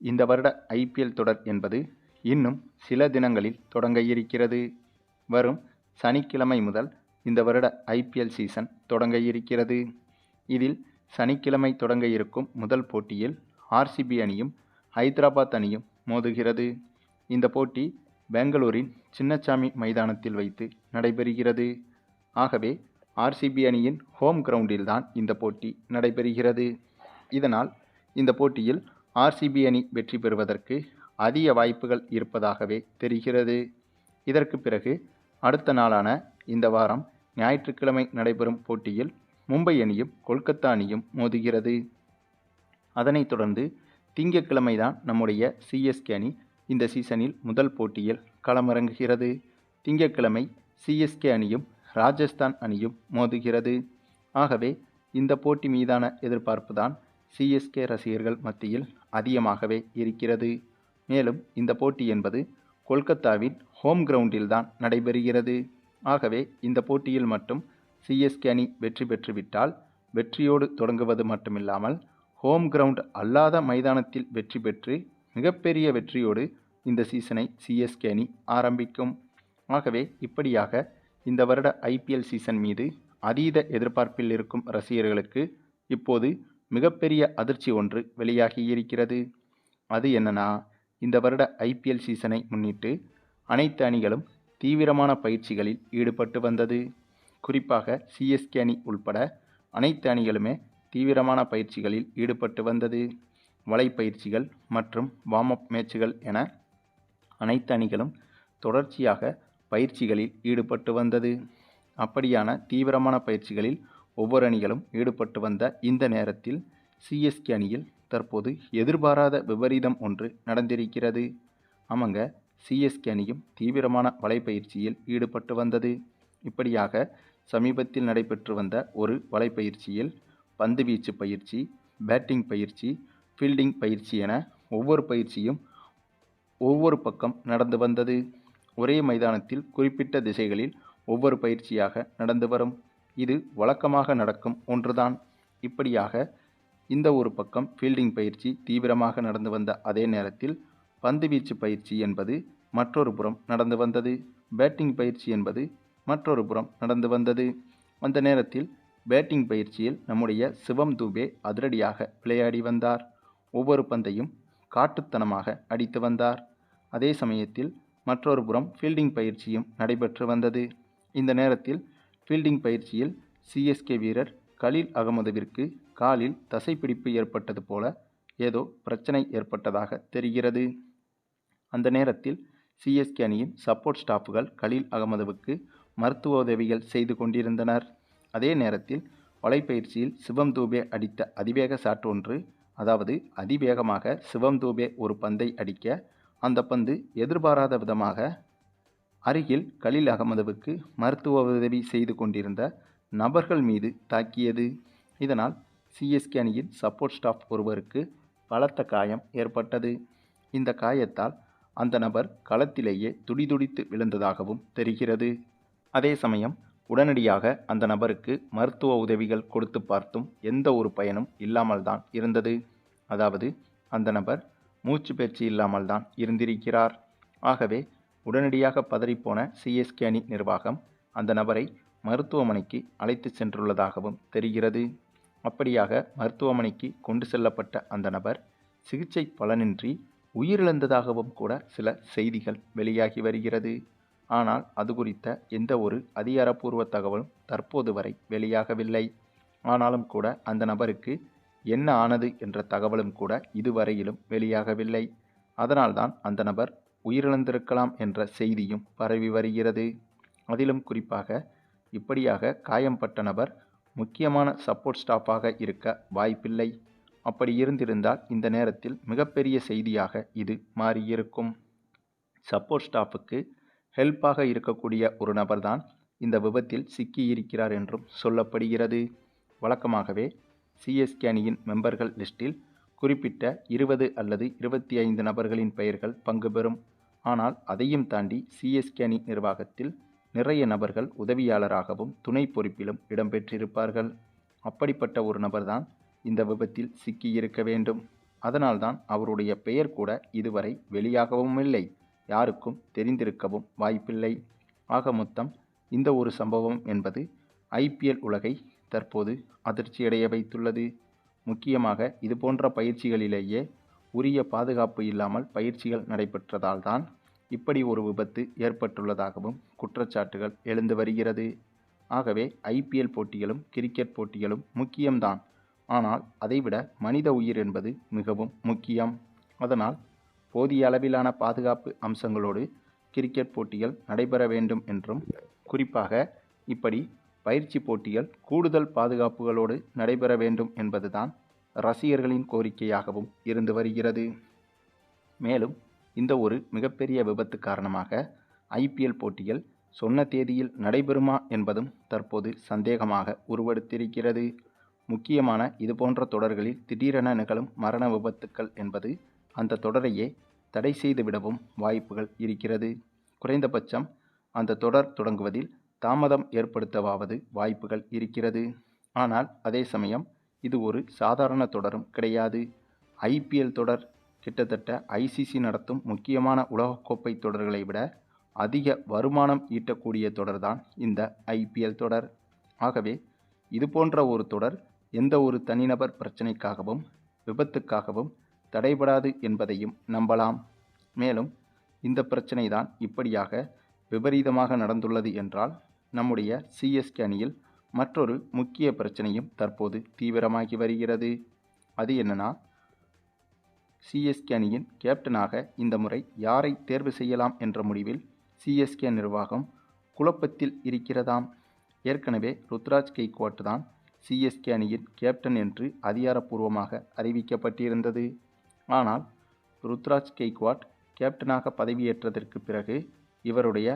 இந்த வருட ஐபிஎல் தொடர் என்பது இன்னும் சில தினங்களில் தொடங்க இருக்கிறது. வரும் சனிக்கிழமை முதல் இந்த வருட ஐபிஎல் சீசன் தொடங்க இருக்கிறது. இதில் சனிக்கிழமை தொடங்க இருக்கும் முதல் போட்டியில் ஆர்சிபி அணியும் ஹைதராபாத் அணியும் மோதுகிறது. இந்த போட்டி பெங்களூரின் சின்னசாமி மைதானத்தில் வைத்து நடைபெறுகிறது. ஆகவே ஆர்சிபி அணியின் ஹோம் கிரவுண்டில்தான் இந்த போட்டி நடைபெறுகிறது. இதனால் இந்த போட்டியில் ஆர்சிபி அணி வெற்றி பெறுவதற்கு அதிக வாய்ப்புகள் இருப்பதாகவே தெரிகிறது. இதற்கு பிறகு அடுத்த நாளான இந்த வாரம் ஞாயிற்றுக்கிழமை நடைபெறும் போட்டியில் மும்பை அணியும் கொல்கத்தா அணியும் மோதுகிறது. அதனைத் தொடர்ந்து திங்கட்கிழமைதான் நம்முடைய சிஎஸ்கே அணி இந்த சீசனில் முதல் போட்டியில் களமிறங்குகிறது. திங்கட்கிழமை சிஎஸ்கே அணியும் ராஜஸ்தான் அணியும் மோதுகிறது. ஆகவே இந்த போட்டி மீதான எதிர்பார்ப்பு தான் சிஎஸ்கே ரசிகர்கள் மத்தியில் அதிகமாகவே இருக்கிறது. மேலும் இந்த போட்டி என்பது கொல்கத்தாவின் ஹோம் கிரவுண்டில் தான் நடைபெறுகிறது. ஆகவே இந்த போட்டியில் மட்டும் சிஎஸ்கே அணி வெற்றி பெற்றுவிட்டால் வெற்றியோடு தொடங்குவது மட்டுமில்லாமல் ஹோம் கிரவுண்ட் அல்லாத மைதானத்தில் வெற்றி பெற்று மிகப்பெரிய வெற்றியோடு இந்த சீசனை சிஎஸ்கே அணி ஆரம்பிக்கும். ஆகவே இப்படியாக இந்த வருட ஐபிஎல் சீசன் மீது அதீத எதிர்பார்ப்பில் இருக்கும் ரசிகர்களுக்கு இப்போது மிகப்பெரிய அதிர்ச்சி ஒன்று வெளியாகி இருக்கிறது. அது என்னன்னா, இந்த வருட ஐபிஎல் சீசனை முன்னிட்டு அனைத்து அணிகளும் தீவிரமான பயிற்சிகளில் ஈடுபட்டு வந்தது. குறிப்பாக சிஎஸ்கே அணி உள்பட அனைத்து அணிகளுமே தீவிரமான பயிற்சிகளில் ஈடுபட்டு வந்தது. வலைப்பயிற்சிகள் மற்றும் வார்ம் அப் மேட்சுகள் என அனைத்து அணிகளும் தொடர்ச்சியாக பயிற்சிகளில் ஈடுபட்டு வந்தது. அப்படியான தீவிரமான பயிற்சிகளில் ஒவ்வொரு அணிகளும் ஈடுபட்டு வந்த இந்த நேரத்தில் சிஎஸ்கே அணியில் தற்போது எதிர்பாராத விபரீதம் ஒன்று நடந்திருக்கிறது. ஆமாங்க, சிஎஸ்கே அணியும் தீவிரமான வலைப்பயிற்சியில் ஈடுபட்டு வந்தது. இப்படியாக சமீபத்தில் நடைபெற்று வந்த ஒரு வலைப்பயிற்சியில் பந்துவீச்சு பயிற்சி, பேட்டிங் பயிற்சி, ஃபீல்டிங் பயிற்சி என ஒவ்வொரு பயிற்சியும் ஒவ்வொரு பக்கம் நடந்து வந்தது. ஒரே மைதானத்தில் குறிப்பிட்ட திசைகளில் ஒவ்வொரு பயிற்சியாக நடந்து வரும். இது வழக்கமாக நடக்கும் ஒன்றுதான். இப்படியாக இந்த ஒரு பக்கம் ஃபீல்டிங் பயிற்சி தீவிரமாக நடந்து வந்த அதே நேரத்தில் பந்துவீச்சு பயிற்சி என்பது மற்றொரு புறம் நடந்து வந்தது. பேட்டிங் பயிற்சி என்பது மற்றொரு புறம் நடந்து வந்தது. அந்த நேரத்தில் பேட்டிங் பயிற்சியில் நம்முடைய சிவம் தூபே அதிரடியாக விளையாடி வந்தார். ஒவ்வொரு பந்தையும் காட்டுத்தனமாக அடித்து வந்தார். அதே சமயத்தில் மற்றொரு புறம் ஃபீல்டிங் பயிற்சியும் நடைபெற்று வந்தது. இந்த நேரத்தில் ஃபீல்டிங் பயிற்சியில் சிஎஸ்கே வீரர் கலீல் அகமதுவிற்கு காலில் தசைப்பிடிப்பு ஏற்பட்டது போல ஏதோ பிரச்சனை ஏற்பட்டதாக தெரிகிறது. அந்த நேரத்தில் சிஎஸ்கே அணியின் சப்போர்ட் ஸ்டாஃப்கள் கலீல் அகமதுவுக்கு மருத்துவ உதவிகள் செய்து கொண்டிருந்தனர். அதே நேரத்தில் வலைப்பயிற்சியில் சிவம் தூபே அடித்த அதிவேக ஷாட் ஒன்று, அதாவது அதிவேகமாக சிவம் தூபே ஒரு பந்தை அடிக்க அந்த பந்து எதிர்பாராத விதமாக அருகில் கலீல் அகமதுவுக்கு மருத்துவ உதவி செய்து கொண்டிருந்த நபர்கள் மீது தாக்கியது. இதனால் சிஎஸ்கே அணியின் சப்போர்ட் ஸ்டாஃப் ஒருவருக்கு பலத்த காயம் ஏற்பட்டது. இந்த காயத்தால் அந்த நபர் களத்திலேயே துடிதுடித்து விழுந்ததாகவும் தெரிகிறது. அதே சமயம் உடனடியாக அந்த நபருக்கு மருத்துவ உதவிகள் கொடுத்து பார்த்தும் எந்த ஒரு பயனும் இல்லாமல் தான் இருந்தது. அதாவது அந்த நபர் மூச்சு பேச்சு இல்லாமல் தான் இருந்திருக்கிறார். ஆகவே உடனடியாக பதறிப்போன சிஎஸ்கே அணி நிர்வாகம் அந்த நபரை மருத்துவமனைக்கு அழைத்து சென்றுள்ளதாகவும் தெரிகிறது. அப்படியாக மருத்துவமனைக்கு கொண்டு செல்லப்பட்ட அந்த நபர் சிகிச்சை பலனின்றி உயிரிழந்ததாகவும் கூட சில செய்திகள் வெளியாகி வருகிறது. ஆனால் அது குறித்த எந்த ஒரு அதிகாரப்பூர்வ தகவலும் தற்போது வரை வெளியாகவில்லை. ஆனாலும் கூட அந்த நபருக்கு என்ன ஆனது என்ற தகவலும் கூட இதுவரையிலும் வெளியாகவில்லை. அதனால்தான் அந்த நபர் உயிரிழந்திருக்கலாம் என்ற செய்தியும் பரவி வருகிறது. அதிலும் குறிப்பாக இப்படியாக காயம்பட்ட நபர் முக்கியமான சப்போர்ட் ஸ்டாஃபாக இருக்க வாய்ப்பில்லை. அப்படி இருந்திருந்தால் இந்த நேரத்தில் மிகப்பெரிய செய்தியாக இது மாறியிருக்கும். சப்போர்ட் ஸ்டாஃபுக்கு ஹெல்ப்பாக இருக்கக்கூடிய ஒரு நபர்தான் இந்த விபத்தில் சிக்கியிருக்கிறார் என்றும் சொல்லப்படுகிறது. வழக்கமாகவே சிஎஸ்கே அணியின் மெம்பர்கள் லிஸ்டில் குறிப்பிட்ட 20 அல்லது 25 நபர்களின் பெயர்கள் பங்கு பெறும். ஆனால் அதையும் தாண்டி சிஎஸ்கே அணி நிர்வாகத்தில் நிறைய நபர்கள் உதவியாளராகவும் துணை பொறுப்பிலும் இடம்பெற்றிருப்பார்கள். அப்படிப்பட்ட ஒரு நபர்தான் இந்த விபத்தில் சிக்கியிருக்க வேண்டும். அதனால்தான் அவருடைய பெயர் கூட இதுவரை வெளியாகவும் இல்லை, யாருக்கும் தெரிந்திருக்கவும் வாய்ப்பில்லை. ஆக மொத்தம் இந்த ஒரு சம்பவம் என்பது ஐபிஎல் உலகை தற்போது அதிர்ச்சியடைய வைத்துள்ளது. முக்கியமாக இதுபோன்ற பயிற்சிகளிலேயே உரிய பாதுகாப்பு இல்லாமல் பயிற்சிகள் நடைபெற்றதால் தான் இப்படி ஒரு விபத்து ஏற்பட்டுள்ளதாகவும் குற்றச்சாட்டுகள் எழுந்து வருகிறது. ஆகவே ஐபிஎல் போட்டிகளும் கிரிக்கெட் போட்டிகளும் முக்கியம்தான். ஆனால் அதைவிட மனித உயிர் என்பது மிகவும் முக்கியம். அதனால் போதிய அளவிலான பாதுகாப்பு அம்சங்களோடு கிரிக்கெட் போட்டிகள் நடைபெற வேண்டும் என்றும், குறிப்பாக இப்படி பயிற்சி போட்டிகள் கூடுதல் பாதுகாப்புகளோடு நடைபெற வேண்டும் என்பதுதான் ரசிகர்களின் கோரிக்கையாகவும் இருந்து வருகிறது. மேலும் இந்த ஒரு மிகப்பெரிய விபத்து காரணமாக ஐபிஎல் போட்டிகள் சொன்ன தேதியில் நடைபெறுமா என்பதும் தற்போது சந்தேகமாக உருவெடுத்திருக்கிறது. முக்கியமான இதுபோன்ற தொடர்களில் திடீரென நிகழும் மரண விபத்துக்கள் என்பது அந்த தொடரையே தடை செய்துவிடவும் வாய்ப்புகள் இருக்கிறது. குறைந்தபட்சம் அந்த தொடர் தொடங்குவதில் தாமதம் ஏற்படுத்தவாவது வாய்ப்புகள் இருக்கிறது. ஆனால் அதே சமயம் இது ஒரு சாதாரண தொடரும் கிடையாது. ஐபிஎல் தொடர் கிட்டத்தட்ட ஐசிசி நடத்தும் முக்கியமான உலகக்கோப்பை தொடர்களை விட அதிக வருமானம் ஈட்டக்கூடிய தொடர்தான் இந்த ஐபிஎல் தொடர். ஆகவே இதுபோன்ற ஒரு தொடர் எந்த ஒரு தனிநபர் பிரச்சனைக்காகவும் விபத்துக்காகவும் தடைபடாது என்பதையும் நம்பலாம். மேலும் இந்த பிரச்சனை தான் இப்படியாக விபரீதமாக நடந்துள்ளது என்றால் நம்முடைய சிஎஸ்கே அணியில் மற்றொரு முக்கிய பிரச்சனையும் தற்போது தீவிரமாகி வருகிறது. அது என்னன்னா, சிஎஸ்கே அணியின் கேப்டனாக இந்த முறை யாரை தேர்வு செய்யலாம் என்ற முடிவில் சிஎஸ்கே நிர்வாகம் குழப்பத்தில் இருக்கிறதாம். ஏற்கனவே ருத்ராஜ் கெய்க்வாட் தான் சிஎஸ்கே அணியின் கேப்டன் என்று அதிகாரப்பூர்வமாக அறிவிக்கப்பட்டிருந்தது. ஆனால் ருத்ராஜ் கெய்க்வாட் கேப்டனாக பதவியேற்றதற்கு பிறகு இவருடைய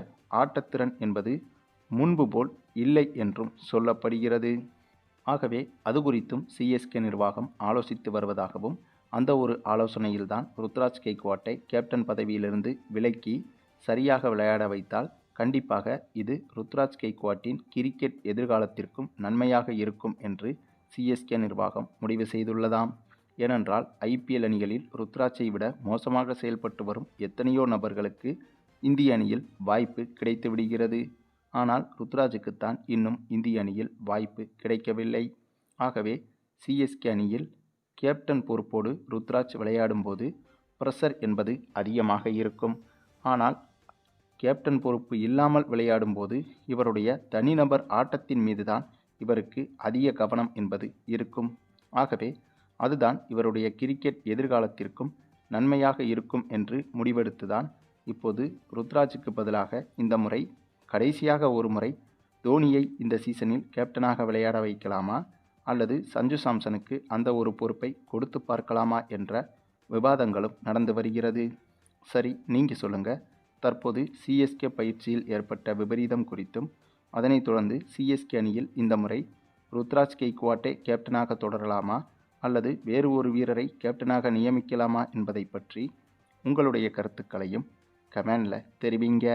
ஆட்டத்திறன் என்பது முன்பு போல் இல்லை என்றும் சொல்லப்படுகிறது. ஆகவே அது குறித்தும் சிஎஸ்கே நிர்வாகம் ஆலோசித்து வருவதாகவும், அந்த ஒரு ஆலோசனையில்தான் ருத்ராஜ் கெய்க்வாட்டை கேப்டன் பதவியிலிருந்து விலக்கி சரியாக விளையாட வைத்தால் கண்டிப்பாக இது ருத்ராஜ் கெய்க்வாட்டின் கிரிக்கெட் எதிர்காலத்திற்கும் நன்மையாக இருக்கும் என்று சிஎஸ்கே நிர்வாகம் முடிவு செய்துள்ளதாம். ஏனென்றால் ஐபிஎல் அணிகளில் ருத்ராஜை விட மோசமாக செயல்பட்டு வரும் எத்தனையோ நபர்களுக்கு இந்திய அணியில் வாய்ப்பு கிடைத்து விடுகிறது. ஆனால் ருத்ராஜுக்குத்தான் இன்னும் இந்திய அணியில் வாய்ப்பு கிடைக்கவில்லை. ஆகவே சிஎஸ்கே அணியில் கேப்டன் பொறுப்போடு ருத்ராஜ் விளையாடும்போது பிரஷர் என்பது அதிகமாக இருக்கும். ஆனால் கேப்டன் பொறுப்பு இல்லாமல் விளையாடும்போது இவருடைய தனிநபர் ஆட்டத்தின் மீதுதான் இவருக்கு அதிக கவனம் என்பது இருக்கும். ஆகவே அதுதான் இவருடைய கிரிக்கெட் எதிர்காலத்திற்கும் நன்மையாக இருக்கும் என்று முடிவெடுத்துதான் இப்போது ருத்ராஜுக்கு பதிலாக இந்த முறை கடைசியாக ஒரு முறை தோனியை இந்த சீசனில் கேப்டனாக விளையாட வைக்கலாமா அல்லது சஞ்சு சாம்சனுக்கு அந்த ஒரு பொறுப்பை கொடுத்து பார்க்கலாமா என்ற விவாதங்களும் நடந்து வருகிறது. சரி, நீங்கள் சொல்லுங்கள். தற்போது சிஎஸ்கே பயிற்சியில் ஏற்பட்ட விபரீதம் குறித்தும், அதனைத் தொடர்ந்து சிஎஸ்கே அணியில் இந்த முறை ருத்ராஜ் கெய்க்வாட்டை கேப்டனாக தொடரலாமா அல்லது வேறு ஒரு வீரரை கேப்டனாக நியமிக்கலாமா என்பதை பற்றி உங்களுடைய கருத்துக்களையும் கமெண்டில் தெரிவிங்க.